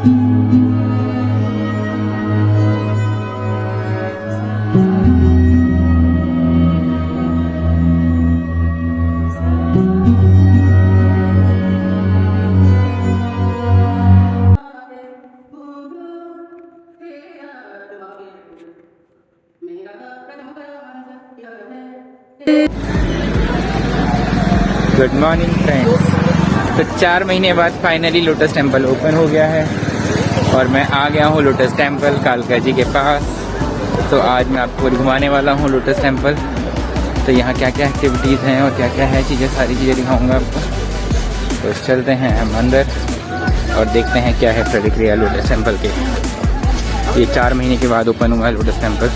Good morning friends. तो 4 महीने बाद फाइनली लोटस टेम्पल ओपन हो गया है और मैं आ गया हूँ लोटस टेम्पल कालका जी के पास। तो आज मैं आपको घुमाने वाला हूँ लोटस टेम्पल। तो यहाँ क्या क्या एक्टिविटीज़ हैं और क्या क्या है चीज़ें, सारी चीज़ें दिखाऊंगा आपको। तो चलते हैं हम अंदर और देखते हैं क्या है प्रतिक्रिया लोटस टेम्पल के। ये 4 महीने के बाद ओपन हुआ है लोटस टेम्पल।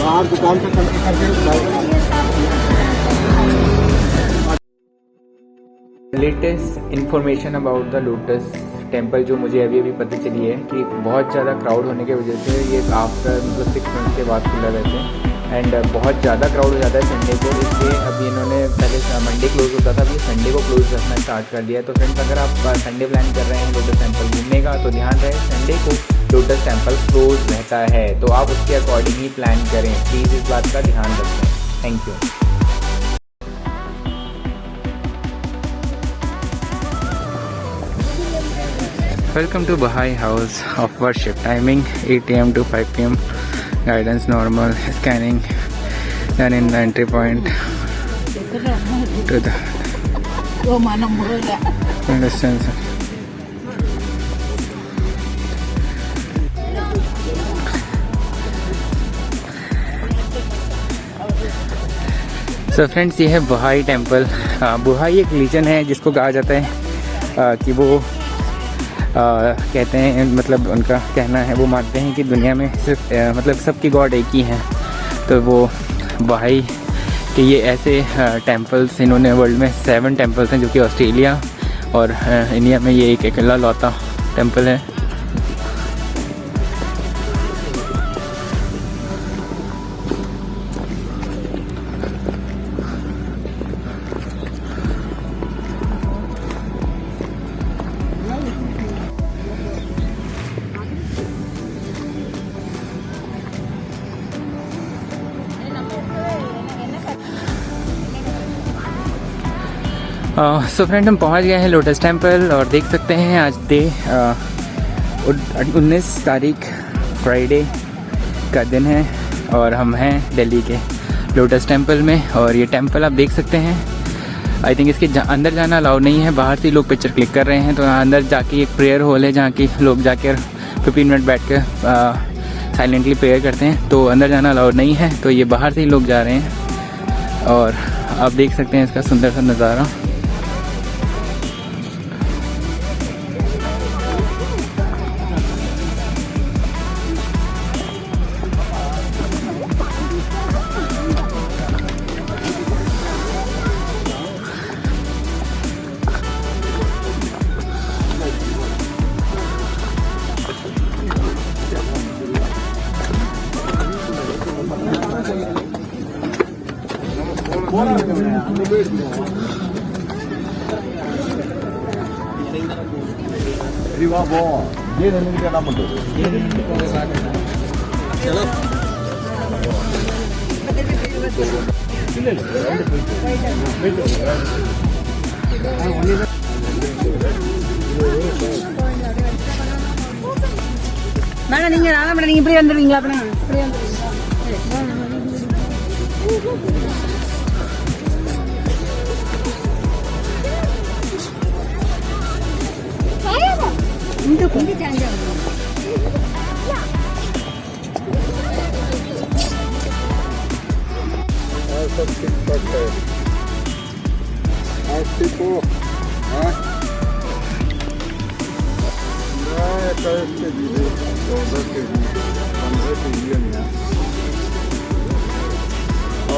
बाहर दुकान पे latest information about the lotus temple जो मुझे अभी अभी पता चली है कि बहुत ज़्यादा क्राउड होने की वजह से ये आफ्टर मतलब 6 मंथ्स के बाद खुला वैसे एंड बहुत ज़्यादा क्राउड हो जाता है संडे को, इसलिए अभी इन्होंने पहले मंडे क्लोज होता था, अभी संडे को क्लोज रखना स्टार्ट कर दिया है। तो फ्रेंड्स अगर आप संडे प्लान कर रहे हैं लोटस टेम्पल घूमने का तो ध्यान रहे संडे को लोटस टेम्पल क्लोज रहता है, तो आप उसके अकॉर्डिंग ही प्लान करें, प्लीज़ इस बात का ध्यान रखें। Thank you. Welcome to Baha'i House of Worship. Timing 8 AM to 5 PM. Guidance normal. Scanning done in the entry point to the distance. So friends, ये है बहाई टेम्पल। बहाई एक रिलीजन है जिसको कहा जाता है कि वो कहते हैं, मतलब उनका कहना है, वो मानते हैं कि दुनिया में सिर्फ मतलब सबकी गॉड एक ही हैं। तो वो बहाई के ये ऐसे टेम्पल्स, इन्होंने वर्ल्ड में 7 टेम्पल्स हैं जो कि ऑस्ट्रेलिया और इंडिया में ये एक अकेला लौता टेम्पल है। सो फ्रेंड, हम पहुंच गए हैं लोटस टेम्पल और देख सकते हैं आज 19 तारीख फ्राइडे का दिन है और हम हैं दिल्ली के लोटस टेम्पल में। और ये टेम्पल आप देख सकते हैं, आई थिंक इसके अंदर जाना अलाउड नहीं है, बाहर से लोग पिक्चर क्लिक कर रहे हैं। तो अंदर जाके एक प्रेयर हॉल है जहाँ की लोग जाकर 15 मिनट बैठ कर साइलेंटली प्रेयर करते हैं। तो अंदर जाना अलाउड नहीं है, तो ये बाहर से ही लोग जा रहे हैं और आप देख सकते हैं इसका सुंदर सा नज़ारा। மேடம் நீங்க நாளா மேடம் நீங்க இப்படி வந்துருவீங்களா? அப்படின்னா இப்படி இந்த கொஞ்சம் சாஞ்சா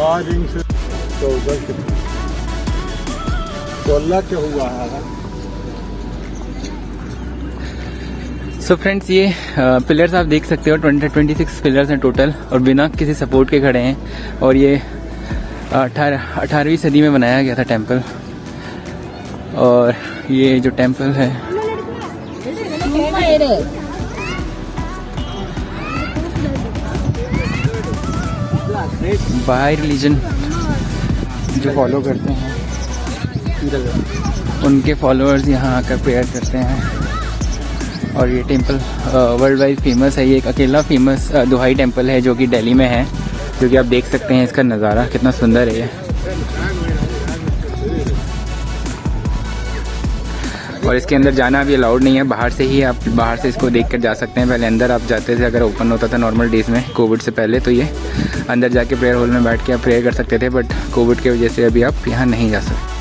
आज इनसे 14 के हुआ है। सो फ्रेंड्स, ये पिलर्स आप देख सकते हो 26 पिलर्स हैं टोटल, और बिना किसी सपोर्ट के खड़े हैं। और ये 18वीं सदी में बनाया गया था टेंपल। और ये जो टेंपल है बाहाई रिलीजन जो फॉलो करते हैं उनके फॉलोअर्स यहाँ आकर प्रेयर करते हैं। और ये टेंपल वर्ल्ड वाइड फेमस है। ये एक अकेला फेमस दुहाई टेंपल है जो कि दिल्ली में है, जो कि आप देख सकते हैं। इसका नज़ारा कितना सुंदर है ये। और इसके अंदर जाना भी अलाउड नहीं है, बाहर से ही आप बाहर से इसको देख कर जा सकते हैं। पहले अंदर आप जाते थे, अगर ओपन होता था नॉर्मल डेज़ में कोविड से पहले, तो ये अंदर जाके प्रेयर हॉल में बैठ के आप प्रेयर कर सकते थे। बट कोविड की वजह से अभी आप यहाँ नहीं जा सकते।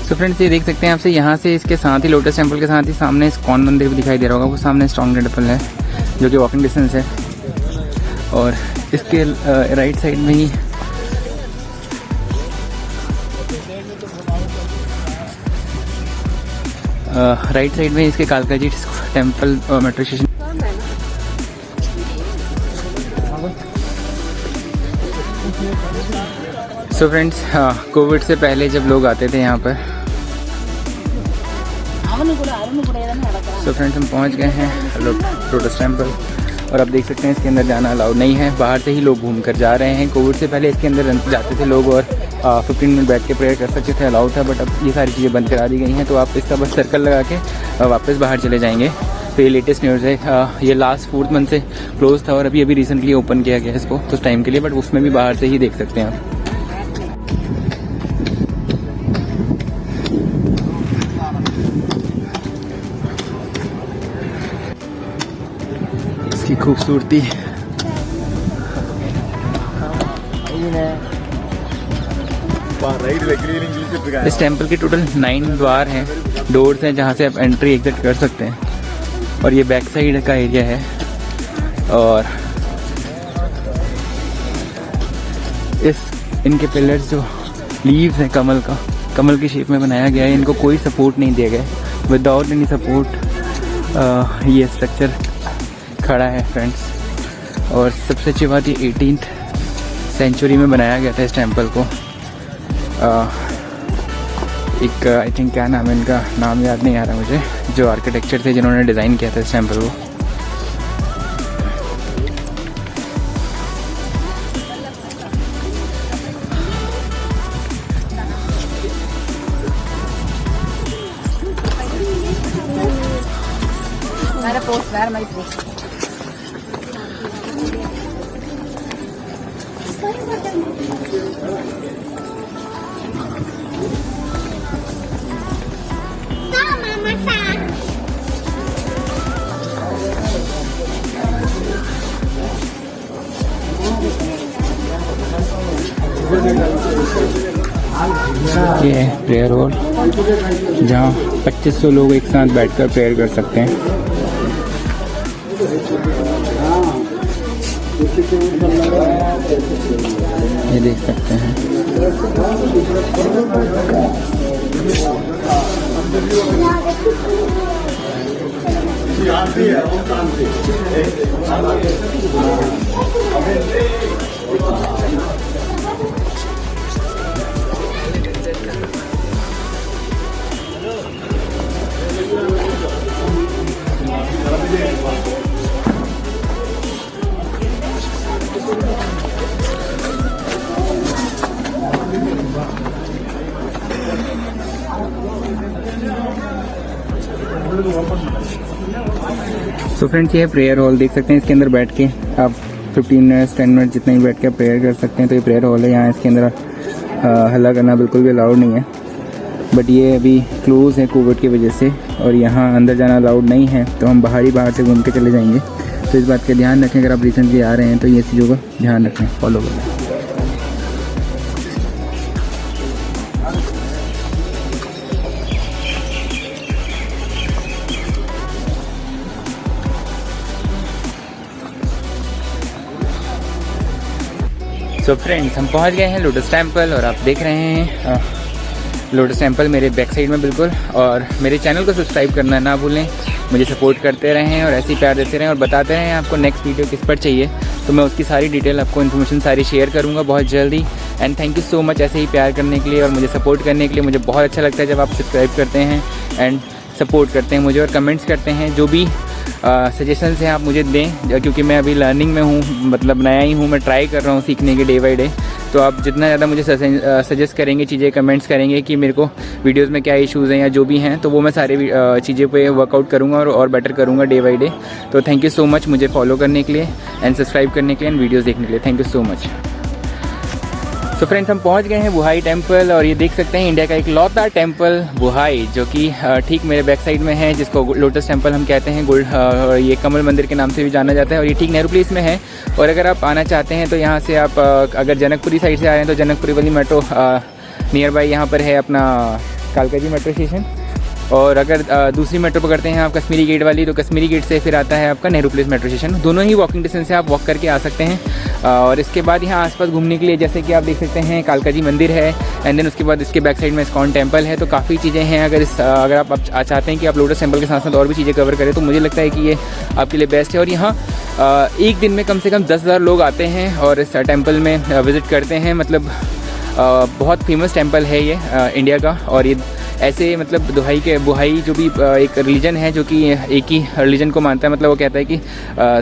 तो फ्रेंड्स, ये देख सकते हैं आपसे यहाँ से इसके साथ ही लोटस टेंपल के साथ ही सामने इस्कॉन मंदिर भी दिखाई दे रहा होगा। वो सामने स्ट्रॉन्ग टेंपल है जो कि वॉकिंग डिस्टेंस है। और इसके राइट साइड में ही इसके कालका ji temple metro station. So friends, covid से पहले जब लोग आते थे यहाँ पर, सो फ्रेंड्स हम पहुँच गए हैं लोटस टेंपल। और आप देख सकते हैं इसके अंदर जाना अलाउड नहीं है, बाहर से ही लोग घूम कर जा रहे हैं। कोविड से पहले इसके अंदर जाते थे लोग और 15 मिनट बैठ के प्रेयर कर सकते थे, अलाउड था। बट अब ये सारी चीज़ें बंद करा दी गई हैं, तो आप इसका बस सर्कल लगा के वापस बाहर चले जाएंगे। तो ये लेटेस्ट न्यूज़ है। ये लास्ट 4th मंथ से क्लोज था और अभी रिसेंटली ओपन किया गया इसको कुछ टाइम के लिए, बट उसमें भी बाहर से ही देख सकते हैं आप। इसकी खूबसूरती, इस टेंपल के टोटल 9 द्वार हैं, डोर्स हैं जहाँ से आप एंट्री एग्जिट कर सकते हैं। और ये बैक साइड का एरिया है। और इनके पिलर्स जो लीव्स हैं कमल की शेप में बनाया गया है। इनको कोई सपोर्ट नहीं दिया गया, विदाउट एनी सपोर्ट ये स्ट्रक्चर खड़ा है फ्रेंड्स। और सबसे अच्छी बात, ये 18th सेंचुरी में बनाया गया था इस टेंपल को। एक आई थिंक क्या नाम है इनका, नाम याद नहीं आ रहा मुझे, जो आर्किटेक्चर थे जिन्होंने डिज़ाइन किया था इस टेंपल को। ये है प्रेयर हॉल जहाँ 2500 लोग एक साथ बैठकर प्रेयर कर सकते हैं। ये देख सकते हैं। सो फ्रेंड्स, ये प्रेयर हॉल देख सकते हैं। इसके अंदर बैठ के आप 15 मिनट 10 मिनट जितना ही बैठ के प्रेयर कर सकते हैं। तो ये प्रेयर हॉल है। यहाँ इसके अंदर हल्ला करना बिल्कुल भी अलाउड नहीं है। बट ये अभी क्लोज़ है कोविड की वजह से, और यहाँ अंदर जाना अलाउड नहीं है, तो हम बाहर से घूम के चले जाएंगे। तो इस बात का ध्यान रखें, अगर आप रिसेंटली आ रहे हैं तो ये चीज़ों का ध्यान रखें, फॉलो करें। सो फ्रेंड्स, हम पहुंच गए हैं लोटस टेम्पल, और आप देख रहे हैं लोटस टेम्पल मेरे बैक साइड में बिल्कुल। और मेरे चैनल को सब्सक्राइब करना ना भूलें, मुझे सपोर्ट करते रहें और ऐसे ही प्यार देते रहें, और बताते रहें आपको नेक्स्ट वीडियो किस पर चाहिए, तो मैं उसकी सारी डिटेल आपको इन्फॉर्मेशन सारी शेयर करूँगा बहुत जल्दी। And thank you so much ऐसे ही प्यार करने के लिए और मुझे सपोर्ट करने के लिए। मुझे बहुत अच्छा लगता है जब आप सब्सक्राइब करते हैं एंड सपोर्ट करते हैं मुझे, और कमेंट्स करते हैं। जो भी सजेशंस हैं आप मुझे दें, क्योंकि मैं अभी लर्निंग में हूँ, मतलब नया ही हूँ, मैं ट्राई कर रहा हूँ सीखने के डे बाई डे। तो आप जितना ज़्यादा मुझे सजेस्ट करेंगे चीज़ें, कमेंट्स करेंगे कि मेरे को वीडियोस में क्या इश्यूज़ हैं या जो भी हैं, तो वो मैं सारे चीज़ें पे वर्कआउट करूँगा और बेटर करूँगा डे बाई डे। तो थैंक यू सो मच मुझे फॉलो करने के लिए एंड सब्सक्राइब करने के लिए एंड वीडियोज़ देखने के लिए। Thank you so much. तो फ्रेंड्स, हम पहुंच गए हैं बुहाई टेम्पल, और ये देख सकते हैं इंडिया का एक लौता टेम्पल बुहाई, जो कि ठीक मेरे बैक साइड में है, जिसको लोटस टेम्पल हम कहते हैं। ये कमल मंदिर के नाम से भी जाना जाता है, और ये ठीक नेहरू प्लेस में है। और अगर आप आना चाहते हैं तो यहाँ से आप अगर जनकपुरी साइड से आ रहे हैं तो जनकपुरी वाली मेट्रो नियर बाई यहाँ पर है अपना कालकाजी मेट्रो स्टेशन। और अगर दूसरी मेट्रो पकड़ते हैं आप कश्मीरी गेट वाली, तो कश्मीरी गेट से फिर आता है आपका नेहरू प्लेस मेट्रो स्टेशन। दोनों ही वॉकिंग डिस्टेंस से आप वॉक करके आ सकते हैं। और इसके बाद यहाँ आसपास घूमने के लिए जैसे कि आप देख सकते हैं कालका जी मंदिर है, एंड देन उसके बाद इसके बैक साइड में इस्कॉन टेम्पल है। तो काफ़ी चीज़ें हैं। अगर आप चाहते हैं कि आप लोटस टेम्पल के साथ साथ और भी चीज़ें कवर करें, तो मुझे लगता है कि ये आपके लिए बेस्ट है। और यहाँ एक दिन में कम से कम 10,000 लोग आते हैं और इस टेम्पल में विज़िट करते हैं। मतलब बहुत फेमस टेम्पल है ये इंडिया का। और ये ऐसे मतलब बुहाई जो भी एक रिलीजन है जो कि एक ही रिलीजन को मानता है, मतलब वो कहता है कि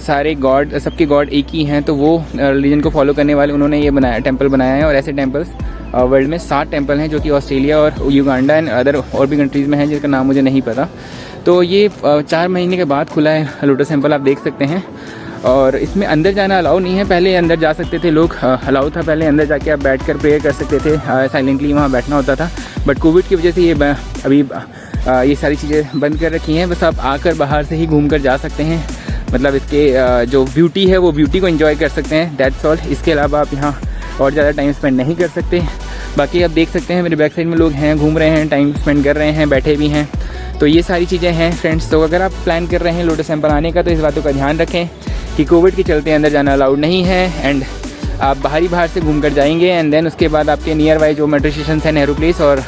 सारे गॉड, सबके गॉड एक ही हैं, तो वो रिलीजन को फॉलो करने वाले उन्होंने ये टेम्पल बनाया है। और ऐसे टेम्पल्स वर्ल्ड में 7 टेम्पल हैं, जो कि ऑस्ट्रेलिया और युगांडा एंड अदर और भी कंट्रीज़ में हैं, जिसका नाम मुझे नहीं पता। तो ये 4 महीने के बाद खुला है लोटस टेम्पल, आप देख सकते हैं। और इसमें अंदर जाना अलाउ नहीं है। पहले अंदर जा सकते थे लोग, अलाउ था पहले अंदर जाके आप बैठकर प्रेयर कर सकते थे, साइलेंटली वहाँ बैठना होता था। बट कोविड की वजह से ये अभी ये सारी चीज़ें बंद कर रखी हैं। बस आप आकर बाहर से ही घूम कर जा सकते हैं। मतलब इसके जो ब्यूटी है वो ब्यूटी को एंजॉय कर सकते हैं, दैट्स ऑल। इसके अलावा आप यहाँ और ज़्यादा टाइम स्पेंड नहीं कर सकते। बाकी आप देख सकते हैं मेरे बैक साइड में लोग हैं, घूम रहे हैं, टाइम स्पेंड कर रहे हैं, बैठे भी हैं। तो ये सारी चीज़ें हैं फ्रेंड्स। तो अगर आप प्लान कर रहे हैं लोटस टेम्पल आने का, तो इस बातों का ध्यान रखें कि कोविड के चलते अंदर जाना अलाउड नहीं है, एंड आप बाहर से घूम कर जाएंगे। एंड देन उसके बाद आपके नियर बाई जो मेट्रो स्टेशन है नेहरू प्लेस, और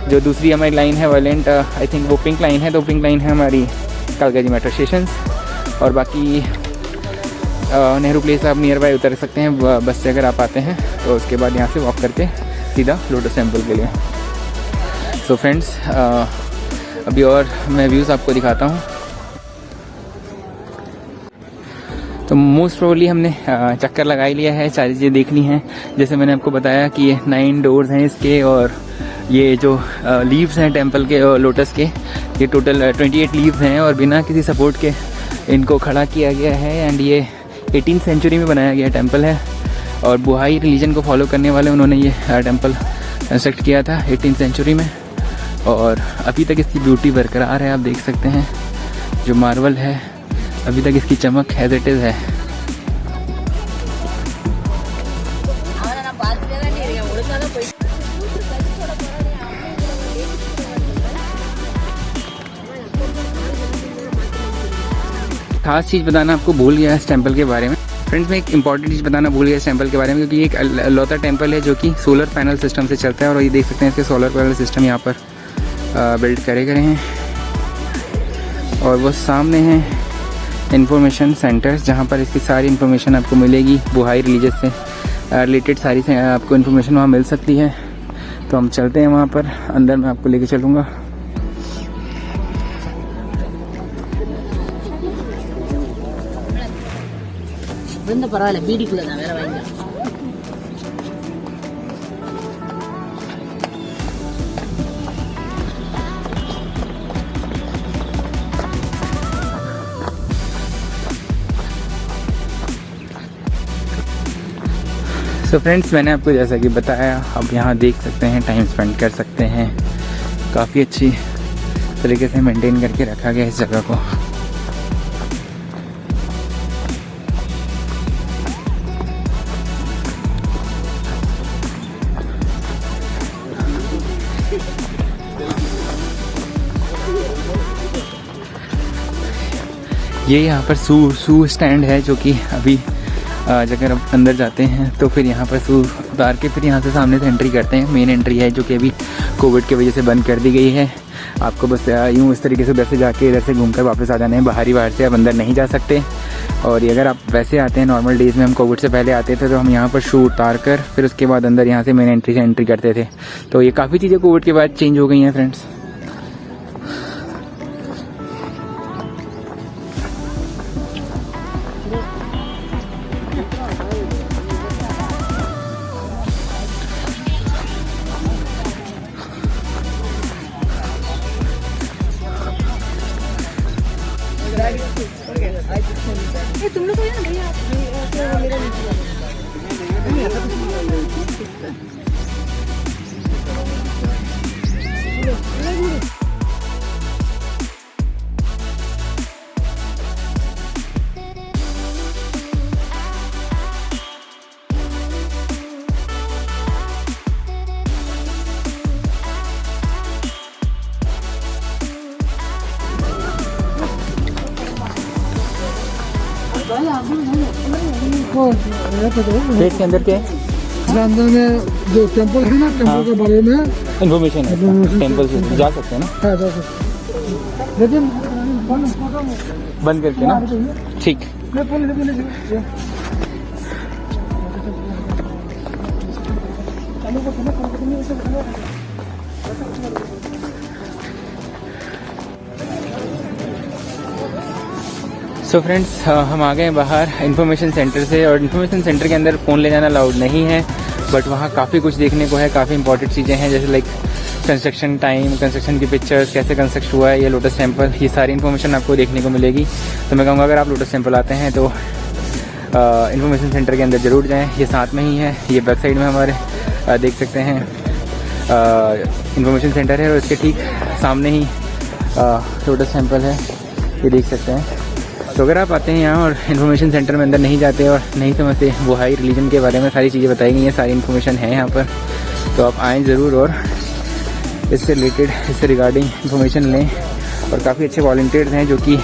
जो दूसरी हमारी लाइन है वायलेंट, आई थिंक वो पिंक लाइन है, तो पिंक लाइन है हमारी कालकाजी मेट्रो स्टेशन। और बाकी नेहरू प्लेस आप नियर बाई उतर सकते हैं बस से अगर आप आते हैं। तो उसके बाद यहाँ से वॉक करके सीधा लोटस टेम्पल के लिए। सो फ्रेंड्स, अभी और मैं व्यूज़ आपको दिखाता हूँ। तो मोस्ट प्रोबेबली हमने चक्कर लगा ही लिया है, सारी चीज़ें देखनी है। जैसे मैंने आपको बताया कि ये 9 डोर्स हैं इसके, और ये जो लीव्स हैं टेम्पल के लोटस के, ये टोटल 28 लीव्स हैं, और बिना किसी सपोर्ट के इनको खड़ा किया गया है। एंड ये 18th सेंचुरी में बनाया गया टेम्पल है, और बुहाई रिलीजन को फॉलो करने वाले उन्होंने ये टेम्पल कंस्ट्रक्ट किया था 18th सेंचुरी में। और अभी तक इसकी ब्यूटी बरकरार है, आप देख सकते हैं। जो मार्बल है अभी तक इसकी चमक एज इट इज़ है। खास चीज़ बताना आपको भूल गया इस टेम्पल के बारे में फ्रेंड्स। मैं एक इंपॉर्टेंट चीज़ बताना भूल गया इस टेम्पल के बारे में, क्योंकि ये एक लौता टेम्पल है जो कि सोलर पैनल सिस्टम से चलता है। और ये देख सकते हैं इसके सोलर पैनल सिस्टम यहाँ पर बिल्ड करे गए हैं। और वो सामने है इंफॉर्मेशन सेंटर्स, जहाँ पर इसकी सारी इन्फॉर्मेशन आपको मिलेगी। बुहाई रिलीजन से रिलेटेड सारी से आपको इन्फॉर्मेशन वहाँ मिल सकती है। तो हम चलते हैं वहाँ पर, अंदर मैं आपको लेके चलूँगा। பரவாயில்ல பீடிக்குள்ள தான் வேற வாங்க। सो फ्रेंड्स, मैंने आपको जैसा कि बताया, आप यहाँ देख सकते हैं, टाइम स्पेंड कर सकते हैं। काफ़ी अच्छी तरीके से मेंटेन करके रखा गया इस जगह को। ये यहाँ पर शू स्टैंड है, जो कि अभी अगर आप अंदर जाते हैं तो फिर यहाँ पर शू उतार के फिर यहाँ से सामने से एंट्री करते हैं। मेन एंट्री है जो कि अभी कोविड की वजह से बंद कर दी गई है। आपको बस यूँ इस तरीके से उधर से जाके इधर से घूमकर वापस आ जाना है, बाहर से आप अंदर नहीं जा सकते। और ये अगर आप वैसे आते हैं नॉर्मल डेज़ में, हम कोविड से पहले आते थे तो हम यहाँ पर शू उतार कर फिर उसके बाद अंदर यहाँ से मेन एंट्री से एंट्री करते थे। तो ये काफ़ी चीज़ें कोविड के बाद चेंज हो गई हैं फ्रेंड्स। तुम लोग ना भैया गेट के अंदर क्या है? अंदर में जो टेंपल है ना, टेंपल के बारे में इन्फॉर्मेशन है, टेंपल से जा सकते हैं ना, है जा सकते, लेकिन बंद करके ना। ठीक। सो फ्रेंड्स, हम आ गए बाहर इन्फॉर्मेशन सेंटर से, और इन्फॉर्मेशन सेंटर के अंदर फ़ोन ले जाना अलाउड नहीं है, बट वहाँ काफ़ी कुछ देखने को है, काफ़ी इंपॉर्टेंट चीज़ें हैं, जैसे लाइक कंस्ट्रक्शन टाइम, कंस्ट्रक्शन की पिक्चर्स, कैसे कंस्ट्रक्ट हुआ है ये लोटस टेम्पल, ये सारी इन्फॉर्मेशन आपको देखने को मिलेगी। तो मैं कहूँगा अगर आप लोटस टेम्पल आते हैं तो इन्फॉर्मेशन सेंटर के अंदर ज़रूर जाएँ, ये साथ में ही है, ये बैक साइड में हमारे देख सकते हैं इन्फॉर्मेशन सेंटर है, और इसके ठीक सामने ही लोटस टेम्पल है, ये देख सकते हैं। तो अगर आप आते हैं यहाँ और इन्फॉर्मेशन सेंटर में अंदर नहीं जाते और नहीं समझते वहाई रिलीजन के बारे में, सारी चीज़ें बताई गई हैं, सारी इन्फॉर्मेशन है यहाँ पर, तो आप आएँ ज़रूर और इससे रिलेटेड, इससे रिगार्डिंग इन्फॉर्मेशन लें। और काफ़ी अच्छे वॉलंटियर्स हैं जो कि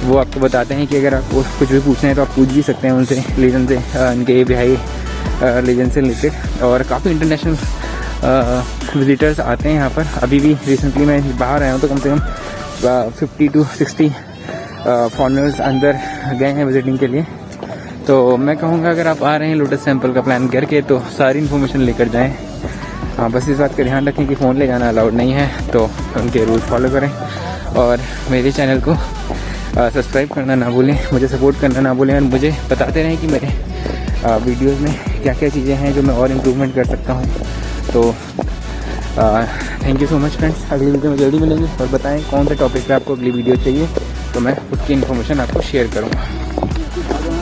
वो आपको बताते हैं कि अगर आपको कुछ भी पूछना है तो आप पूछ भी सकते हैं उनसे, रिलीजन से, इनके बिहाई रिलीजन से रिलेटेड। और काफ़ी इंटरनेशनल विजिटर्स आते हैं यहाँ पर। अभी भी रिसेंटली मैं बाहर आया हूँ तो कम से कम 50 to 60 फॉरेनर्स अंदर गए हैं विजिटिंग के लिए। तो मैं कहूँगा अगर आप आ रहे हैं लोटस टेम्पल का प्लान करके तो सारी इन्फॉर्मेशन लेकर जाएं। हाँ, बस इस बात का ध्यान रखें कि फ़ोन ले जाना अलाउड नहीं है, तो उनके रूल्स फॉलो करें। और मेरे चैनल को सब्सक्राइब करना ना भूलें, मुझे सपोर्ट करना ना भूलें, और मुझे बताते रहें कि मेरे वीडियोज़ में क्या क्या चीज़ें हैं जो मैं और इम्प्रूवमेंट कर सकता हूँ। तो thank you so much friends. अगली वीडियो में जल्दी मिलेंगे, और बताएं कौन से टॉपिक पे आपको अगली वीडियो चाहिए, तो मैं उसकी इन्फॉर्मेशन आपको शेयर करूँगा।